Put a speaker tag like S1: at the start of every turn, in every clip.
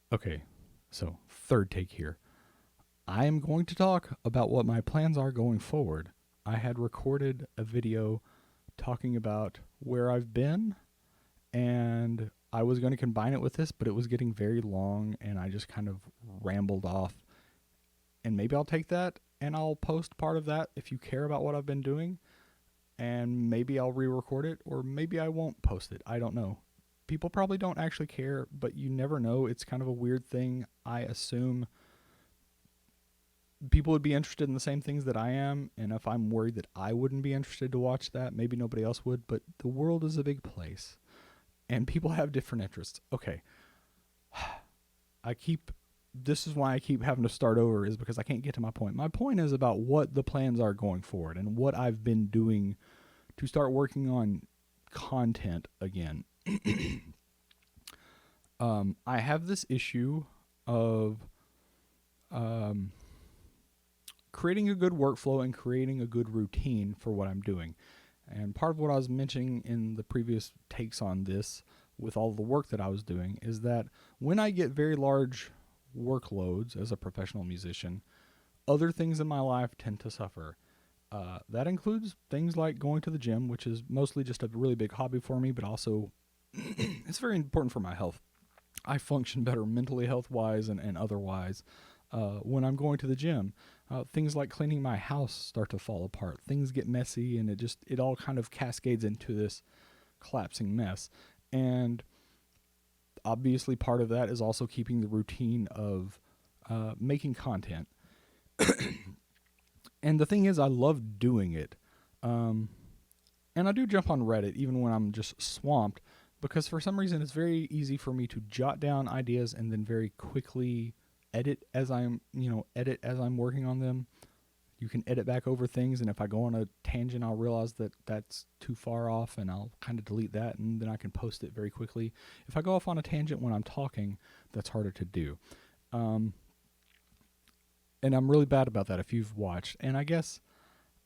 S1: Okay, so third take here. I am going to talk about what my plans are going forward. I had recorded a video talking about where I've been, and I was going to combine it with this, but it was getting very long, and I just kind of rambled off. And maybe I'll take that and I'll post part of that if you care about what I've been doing, and maybe I'll re record it, or maybe I won't post it. I don't know. People probably don't actually care, but you never know. It's kind of a weird thing. I assume people would be interested in the same things that I am, and if I'm worried that I wouldn't be interested to watch that, maybe nobody else would, but the world is a big place and people have different interests. Okay. I keep This is why I keep having to start over, is because I can't get to my point. My point is about what the plans are going forward and what I've been doing to start working on content again. I have this issue of um, creating a good workflow and creating a good routine for what I'm doing. And part of what I was mentioning in the previous takes on this, with all the work that I was doing, is that when I get very large workloads as a professional musician, other things in my life tend to suffer. That includes things like going to the gym, which is mostly just a really big hobby for me, but also it's very important for my health. I function better mentally, health wise, and otherwise when I'm going to the gym. Things like cleaning my house start to fall apart. Things get messy, and it all kind of cascades into this collapsing mess. And obviously, part of that is also keeping the routine of making content. And the thing is, I love doing it. Um, and I do jump on Reddit even when I'm just swamped, because for some reason it's very easy for me to jot down ideas and then very quickly edit as I'm working on them. You can edit back over things, and if I go on a tangent, I'll realize that that's too far off, and I'll kind of delete that, and then I can post it very quickly. If I go off on a tangent when I'm talking, that's harder to do. Um, and I'm really bad about that if you've watched. And I guess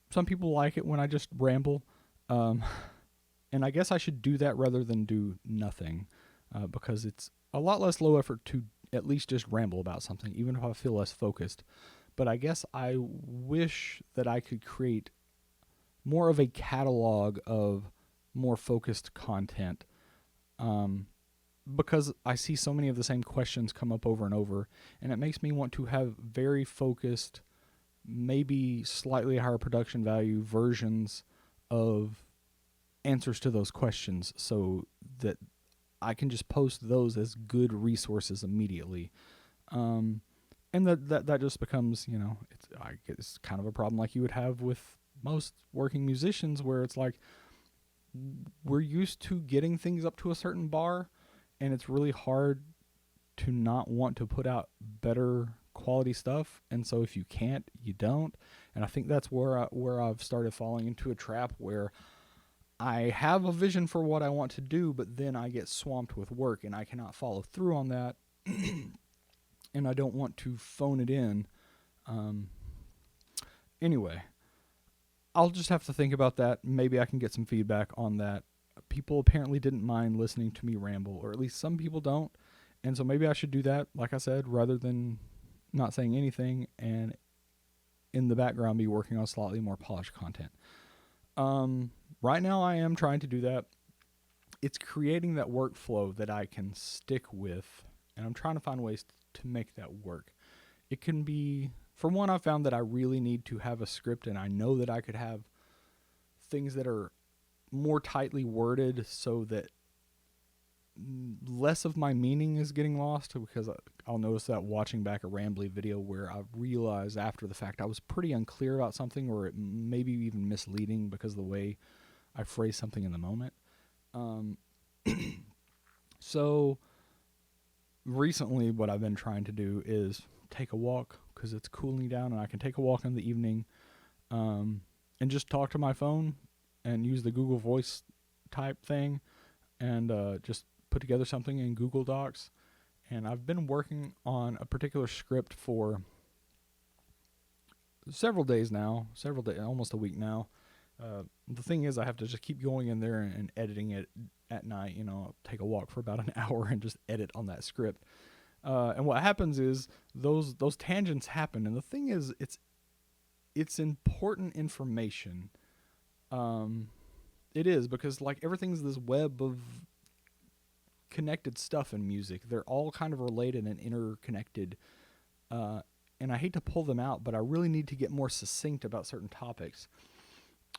S1: some people like it when I just ramble. Um, and I guess I should do that rather than do nothing, because it's a lot less low effort to at least just ramble about something, even if I feel less focused. But I guess I wish that I could create more of a catalog of more focused content, um, because I see so many of the same questions come up over and over, and it makes me want to have very focused, maybe slightly higher production value versions of answers to those questions, so that I can just post those as good resources immediately. Um, and that just becomes, it's kind of a problem like you would have with most working musicians, where it's like we're used to getting things up to a certain bar, and it's really hard to not want to put out better quality stuff. And so if you can't, you don't. And I think that's where I've started falling into a trap where I have a vision for what I want to do, but then I get swamped with work and I cannot follow through on that. And I don't want to phone it in. Um, anyway, I'll just have to think about that. Maybe I can get some feedback on that. People apparently didn't mind listening to me ramble, or at least some people don't. And so maybe I should do that, like I said, rather than not saying anything and in the background be working on slightly more polished content. Right now, I am trying to do that. It's creating that workflow that I can stick with, and I'm trying to find ways to make that work. It can be, for one, I found that I really need to have a script, and I know that I could have things that are more tightly worded so that less of my meaning is getting lost, because I'll notice that watching back a Rambly video where I realized after the fact I was pretty unclear about something, or it maybe even misleading because of the way I phrase something in the moment. Um, so recently what I've been trying to do is take a walk, because it's cooling down and I can take a walk in the evening, and just talk to my phone and use the Google Voice type thing, and just put together something in Google Docs. And I've been working on a particular script for several days, almost a week now. The thing is, I have to just keep going in there and editing it at night. I'll take a walk for about an hour and just edit on that script. And what happens is those tangents happen, and the thing is, it's important information. Um, it is, because like everything's this web of connected stuff in music. They're all kind of related and interconnected. And I hate to pull them out, but I really need to get more succinct about certain topics.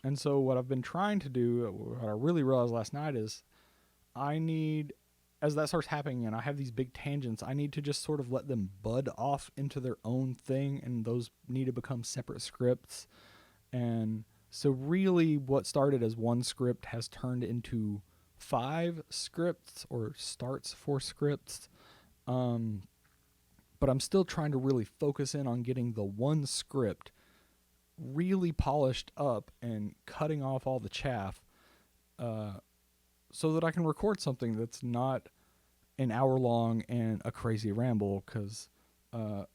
S1: And so what I've been trying to do, what I really realized last night is I need, as that starts happening and I have these big tangents, I need to just sort of let them bud off into their own thing, and those need to become separate scripts. And so really what started as one script has turned into 5 scripts, or starts 4 scripts. But I'm still trying to really focus in on getting the one script really polished up and cutting off all the chaff, so that I can record something that's not an hour long and a crazy ramble, because I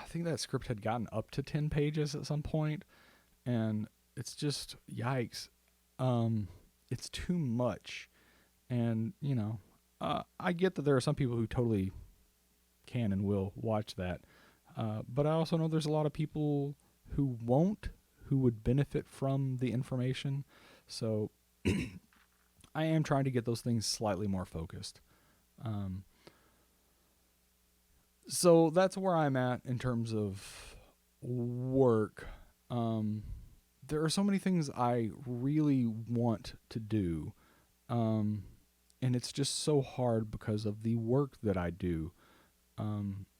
S1: think that script had gotten up to 10 pages at some point, and it's just, yikes. It's too much. And, I get that there are some people who totally can and will watch that. But I also know there's a lot of people who won't, who would benefit from the information. So I am trying to get those things slightly more focused. So that's where I'm at in terms of work. There are so many things I really want to do. And it's just so hard because of the work that I do.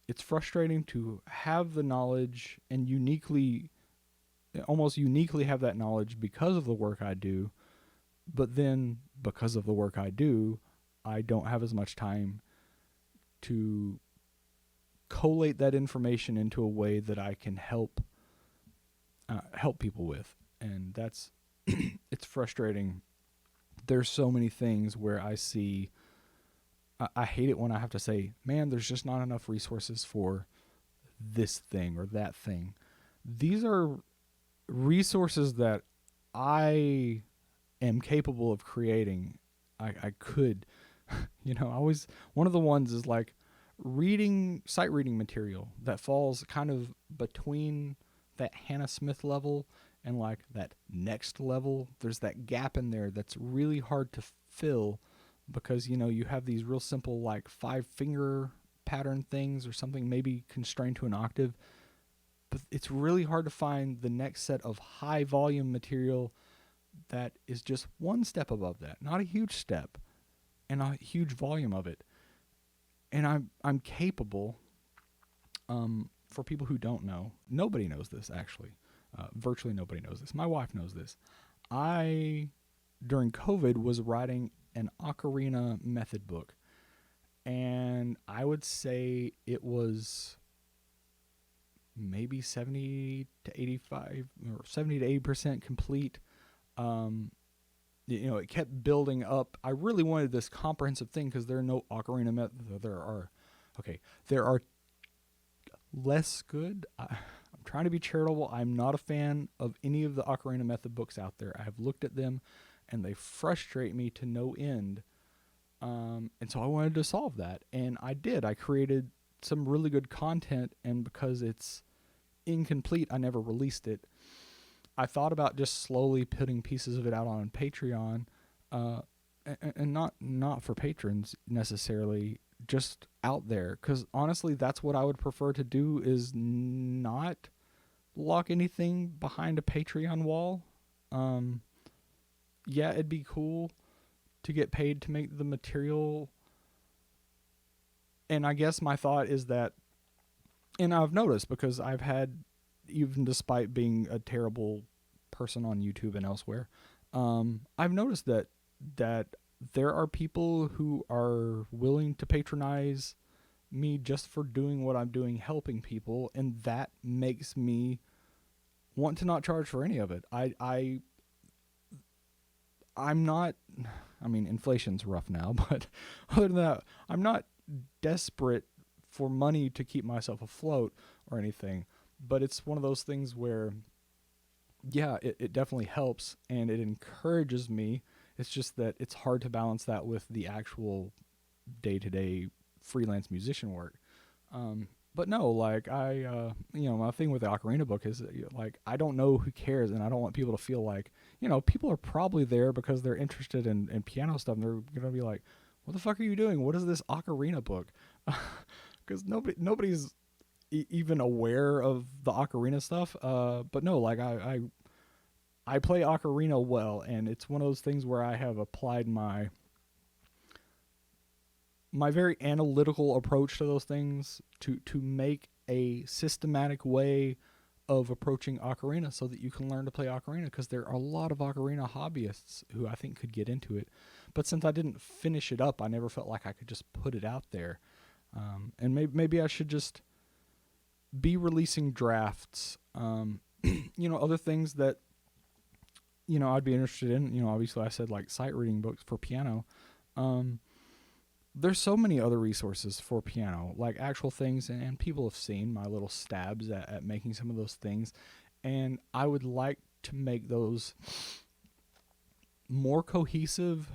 S1: It's frustrating to have the knowledge and almost uniquely have that knowledge because of the work I do. But then because of the work I do, I don't have as much time to collate that information into a way that I can help people with. And that's, it's frustrating. There's so many things where I see, I hate it when I have to say, man, there's just not enough resources for this thing or that thing. These are resources that I am capable of creating. I could, one of the ones is like sight reading material that falls kind of between that Hannah Smith level and like that next level. There's that gap in there that's really hard to fill, because you have these real simple like 5-finger pattern things or something, maybe constrained to an octave, but it's really hard to find the next set of high volume material that is just one step above that, not a huge step and a huge volume of it. And I'm capable, for people who don't know, nobody knows this actually. Virtually nobody knows this. My wife knows this. I, during COVID, was writing an ocarina method book, and I would say it was maybe 70 to 85 or 70 to 80% complete. It kept building up. I really wanted this comprehensive thing because there are no ocarina methods. There are less good. I'm trying to be charitable. I'm not a fan of any of the ocarina method books out there. I have looked at them and they frustrate me to no end. And so I wanted to solve that, and I did. I created some really good content, and because it's incomplete, I never released it. I thought about just slowly putting pieces of it out on Patreon, and not for patrons necessarily, just out there, because honestly, that's what I would prefer to do, is not lock anything behind a Patreon wall. Yeah, it'd be cool to get paid to make the material. And I guess my thought is that, and I've noticed, because I've had, even despite being a terrible person on YouTube and elsewhere, I've noticed that there are people who are willing to patronize me just for doing what I'm doing, helping people, and that makes me want to not charge for any of it. I'm not, inflation's rough now, but other than that, I'm not desperate for money to keep myself afloat or anything. But it's one of those things where, yeah, it definitely helps and it encourages me. It's just that it's hard to balance that with the actual day-to-day freelance musician work. But no, like my thing with the Ocarina book is like I don't know who cares, and I don't want people to feel like people are probably there because they're interested in piano stuff, and they're gonna be like, "What the fuck are you doing? What is this Ocarina book?" Because nobody's even aware of the Ocarina stuff. But no, like I play Ocarina well, and it's one of those things where I have applied my very analytical approach to those things to make a systematic way of approaching ocarina so that you can learn to play ocarina, because there are a lot of ocarina hobbyists who I think could get into it, but since I didn't finish it up, I never felt like I could just put it out there. And maybe I should just be releasing drafts. Other things that I'd be interested in. Obviously I said like sight reading books for piano. um, there's so many other resources for piano, like actual things, and people have seen my little stabs at making some of those things, and I would like to make those more cohesive.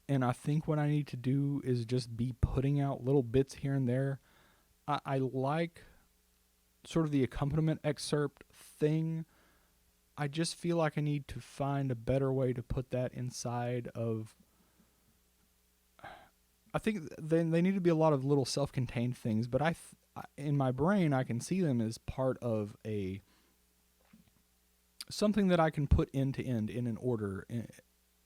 S1: And I think what I need to do is just be putting out little bits here and there. I like sort of the accompaniment excerpt thing. I just feel like I need to find a better way to put that inside of. I think they need to be a lot of little self-contained things, but in my brain I can see them as part of a something that I can put end to end in an order,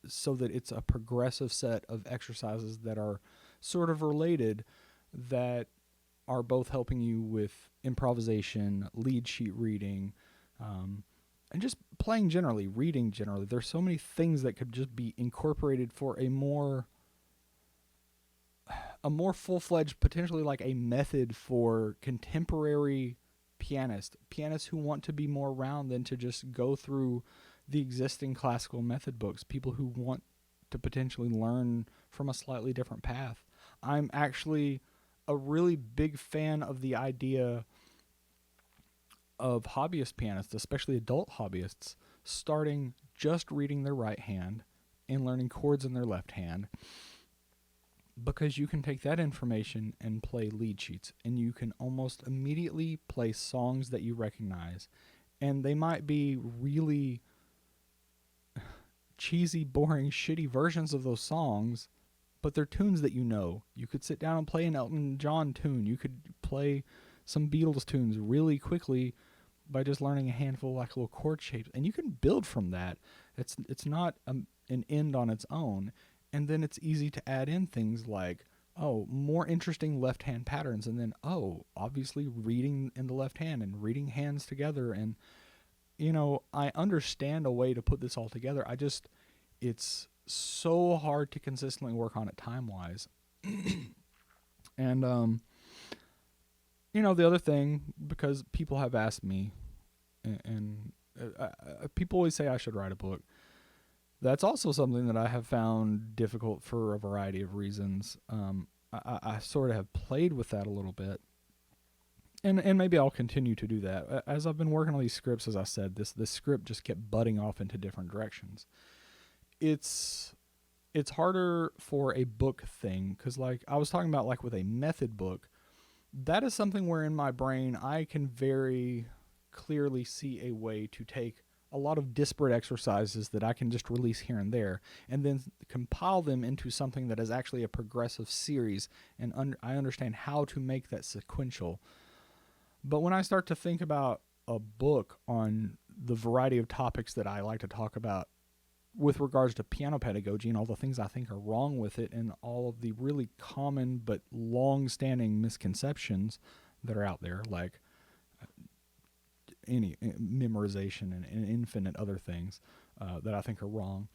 S1: so that it's a progressive set of exercises that are sort of related, that are both helping you with improvisation, lead sheet reading, and just playing generally, reading generally. There's so many things that could just be incorporated for a more full-fledged, potentially like a method for contemporary pianists who want to be more round than to just go through the existing classical method books, people who want to potentially learn from a slightly different path. I'm actually a really big fan of the idea of hobbyist pianists, especially adult hobbyists, starting just reading their right hand and learning chords in their left hand, because you can take that information and play lead sheets, and you can almost immediately play songs that you recognize. And they might be really cheesy, boring, shitty versions of those songs, but they're tunes that you know. You could sit down and play an Elton John tune. You could play some Beatles tunes really quickly by just learning a handful of like little chord shapes, and you can build from that. It's not an end on its own. And then it's easy to add in things like, more interesting left hand patterns, and then obviously reading in the left hand and reading hands together. And I understand a way to put this all together. It's so hard to consistently work on it time wise. And the other thing, because people have asked me, and people always say I should write a book. That's also something that I have found difficult for a variety of reasons. I sort of have played with that a little bit, and maybe I'll continue to do that. As I've been working on these scripts, as I said, this script just kept butting off into different directions. It's harder for a book thing, because like I was talking about, like with a method book, that is something where in my brain I can very clearly see a way to take a lot of disparate exercises that I can just release here and there, and then compile them into something that is actually a progressive series, and I understand how to make that sequential. But when I start to think about a book on the variety of topics that I like to talk about with regards to piano pedagogy and all the things I think are wrong with it, and all of the really common but long-standing misconceptions that are out there, like any memorization and infinite other things that I think are wrong.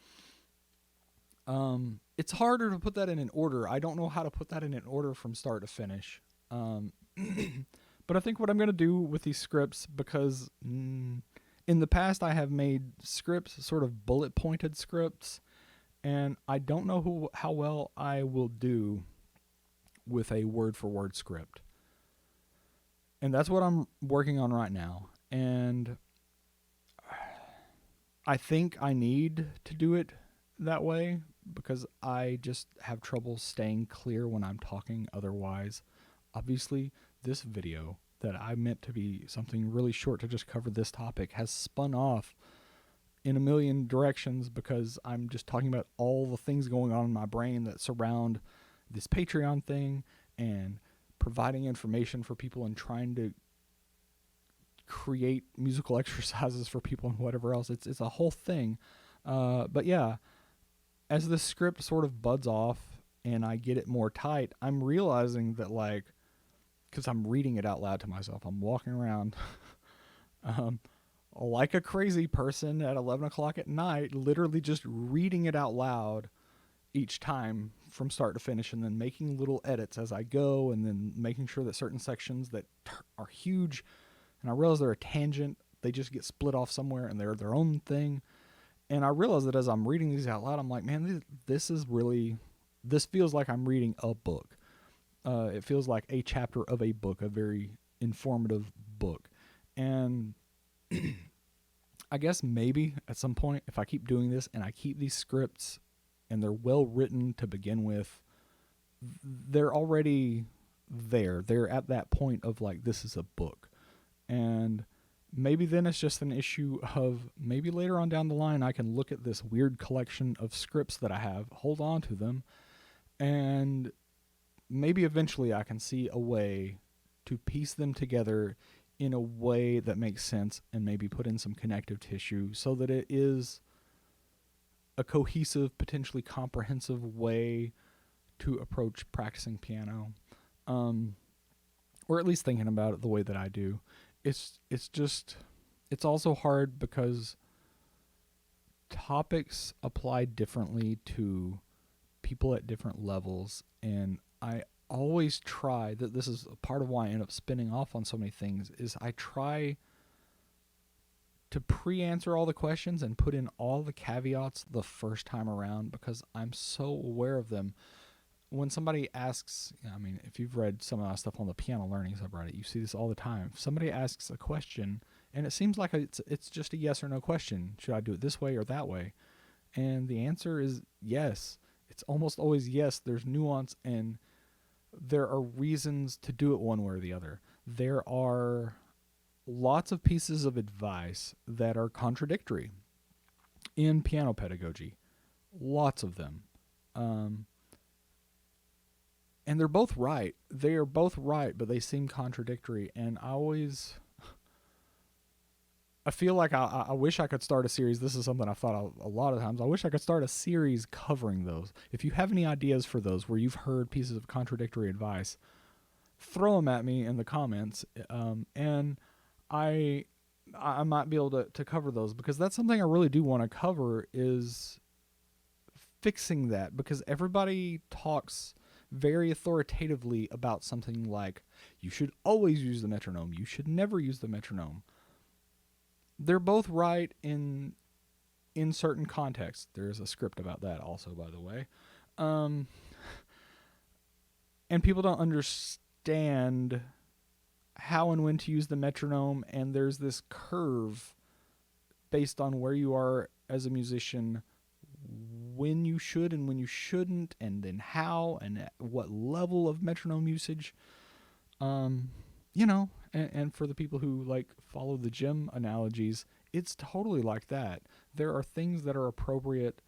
S1: It's harder to put that in an order. I don't know how to put that in an order from start to finish. But I think what I'm going to do with these scripts, because in the past I have made scripts, sort of bullet pointed scripts, and I don't know how well I will do with a word for word script. And that's what I'm working on right now. And I think I need to do it that way, because I just have trouble staying clear when I'm talking otherwise. Obviously, this video that I meant to be something really short to just cover this topic has spun off in a million directions because I'm just talking about all the things going on in my brain that surround this Patreon thing and providing information for people and trying to create musical exercises for people and whatever else. It's a whole thing. But yeah, as the script sort of buds off and I get it more tight, I'm realizing that, like, because I'm reading it out loud to myself, I'm walking around like a crazy person at 11 o'clock at night, literally just reading it out loud each time from start to finish, and then making little edits as I go, and then making sure that certain sections that are huge, and I realize they're a tangent, they just get split off somewhere and they're their own thing. And I realize that as I'm reading these out loud, I'm like, man, this feels like I'm reading a book. It feels like a chapter of a book, a very informative book. And I guess maybe at some point, if I keep doing this and I keep these scripts and they're well written to begin with, they're already there. They're at that point of like, this is a book. And maybe then it's just an issue of maybe later on down the line, I can look at this weird collection of scripts that I have, hold on to them, and maybe eventually I can see a way to piece them together in a way that makes sense and maybe put in some connective tissue so that it is a cohesive, potentially comprehensive way to approach practicing piano, or at least thinking about it the way that I do. It's also hard because topics apply differently to people at different levels, and I always try that this is a part of why I end up spinning off on so many things, is I try to pre-answer all the questions and put in all the caveats the first time around because I'm so aware of them. When somebody asks, I mean, if you've read some of that stuff on the Piano Learning subreddit, you see this all the time. If somebody asks a question and it seems like it's just a yes or no question, should I do it this way or that way? And the answer is yes. It's almost always yes. There's nuance and there are reasons to do it one way or the other. There are lots of pieces of advice that are contradictory in piano pedagogy. Lots of them. And they're both right. They are both right, but they seem contradictory. And I feel like I wish I could start a series. This is something I've thought a lot of times. I wish I could start a series covering those. If you have any ideas for those where you've heard pieces of contradictory advice, throw them at me in the comments. And I might be able to cover those because that's something I really do want to cover, is fixing that, because everybody talks very authoritatively about something like, you should always use the metronome, you should never use the metronome. They're both right in certain contexts. There's a script about that also, by the way. And people don't understand how and when to use the metronome, and there's this curve based on where you are as a musician, when you should and when you shouldn't, and then how and at what level of metronome usage. And for the people who like follow the gym analogies, it's totally like that. There are things that are appropriate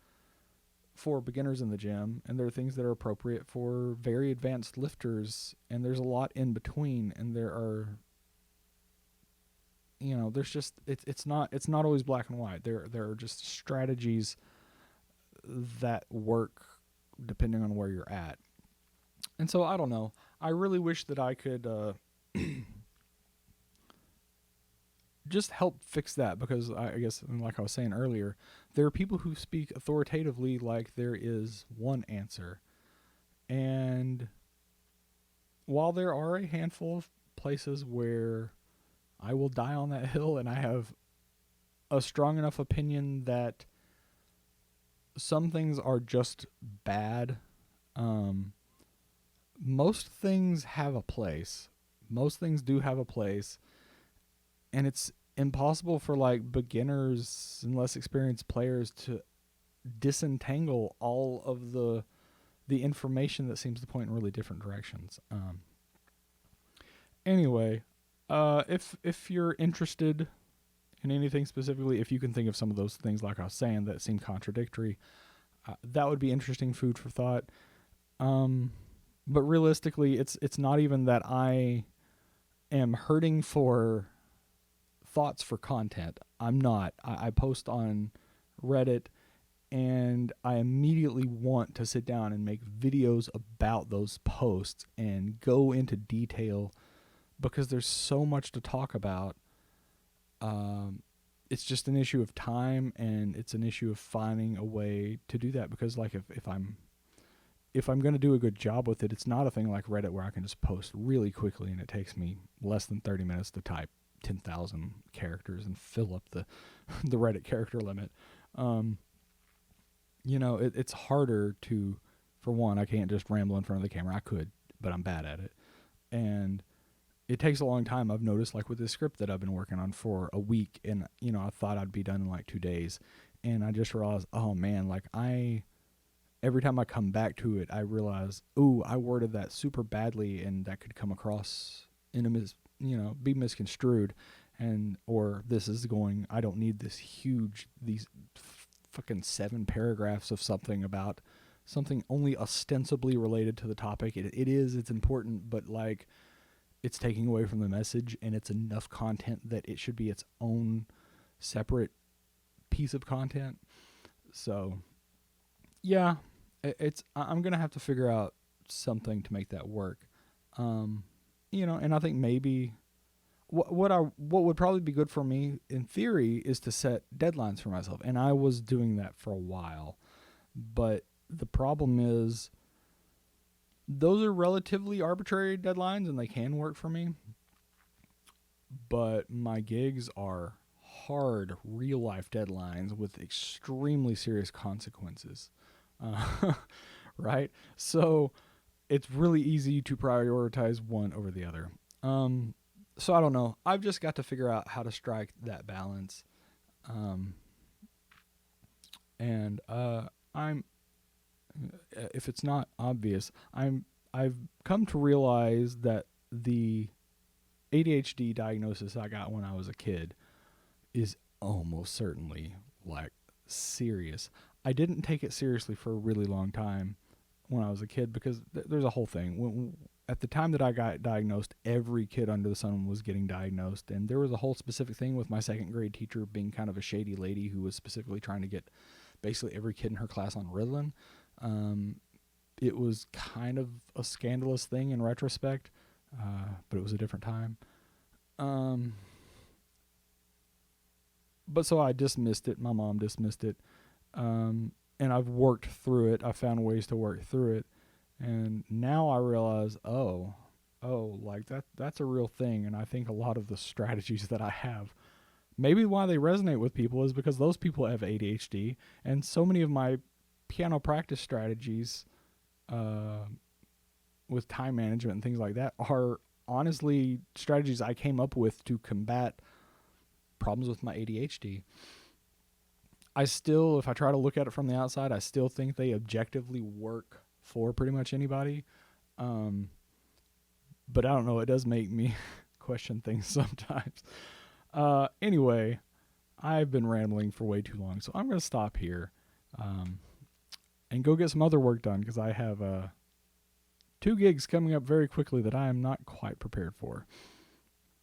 S1: for beginners in the gym, and there are things that are appropriate for very advanced lifters, and there's a lot in between, and there are, there's just, it's not always black and white. There are just strategies that work depending on where you're at. And so I don't know. I really wish that I could just help fix that, because I guess, like I was saying earlier, there are people who speak authoritatively like there is one answer. And while there are a handful of places where I will die on that hill and I have a strong enough opinion that some things are just bad, most things have a place. Most things do have a place. And it's impossible for like beginners and less experienced players to disentangle all of the information that seems to point in really different directions. Anyway, if you're interested in anything specifically, if you can think of some of those things like I was saying that seem contradictory, that would be interesting food for thought. Um, but realistically, it's not even that I am hurting for thoughts for content. I'm not. I post on Reddit and I immediately want to sit down and make videos about those posts and go into detail because there's so much to talk about. It's just an issue of time, and it's an issue of finding a way to do that. Because like if I'm going to do a good job with it, it's not a thing like Reddit where I can just post really quickly and it takes me less than 30 minutes to type 10,000 characters and fill up the the Reddit character limit. Um, it's harder to, for one, I can't just ramble in front of the camera. I could, but I'm bad at it. And it takes a long time. I've noticed, like with this script that I've been working on for a week, and I thought I'd be done in like 2 days, and I just realized, oh man, like every time I come back to it, I realize, ooh, I worded that super badly, and that could come across in be misconstrued, and or this is going. I don't need these fucking 7 paragraphs of something about something only ostensibly related to the topic. It's important, but like it's taking away from the message, and it's enough content that it should be its own separate piece of content. So yeah, I'm gonna have to figure out something to make that work. And I think maybe what would probably be good for me in theory is to set deadlines for myself, and I was doing that for a while, but the problem is those are relatively arbitrary deadlines and they can work for me, but my gigs are hard real life deadlines with extremely serious consequences. Right? So it's really easy to prioritize one over the other. So I don't know. I've just got to figure out how to strike that balance. Um, and I'm if it's not obvious, I've come to realize that the ADHD diagnosis I got when I was a kid is almost certainly like serious. I didn't take it seriously for a really long time when I was a kid because there's a whole thing. At the time that I got diagnosed, every kid under the sun was getting diagnosed, and there was a whole specific thing with my second grade teacher being kind of a shady lady who was specifically trying to get basically every kid in her class on Ritalin. It was kind of a scandalous thing in retrospect, but it was a different time. But so I dismissed it. My mom dismissed it. And I've worked through it. I found ways to work through it. And now I realize, like that's a real thing. And I think a lot of the strategies that I have, maybe why they resonate with people is because those people have ADHD. And so many of my piano practice strategies, with time management and things like that are honestly strategies I came up with to combat problems with my ADHD. I still, if I try to look at it from the outside, I still think they objectively work for pretty much anybody. But I don't know, it does make me question things sometimes. Anyway, I've been rambling for way too long, so I'm going to stop here and go get some other work done because I have 2 gigs coming up very quickly that I am not quite prepared for.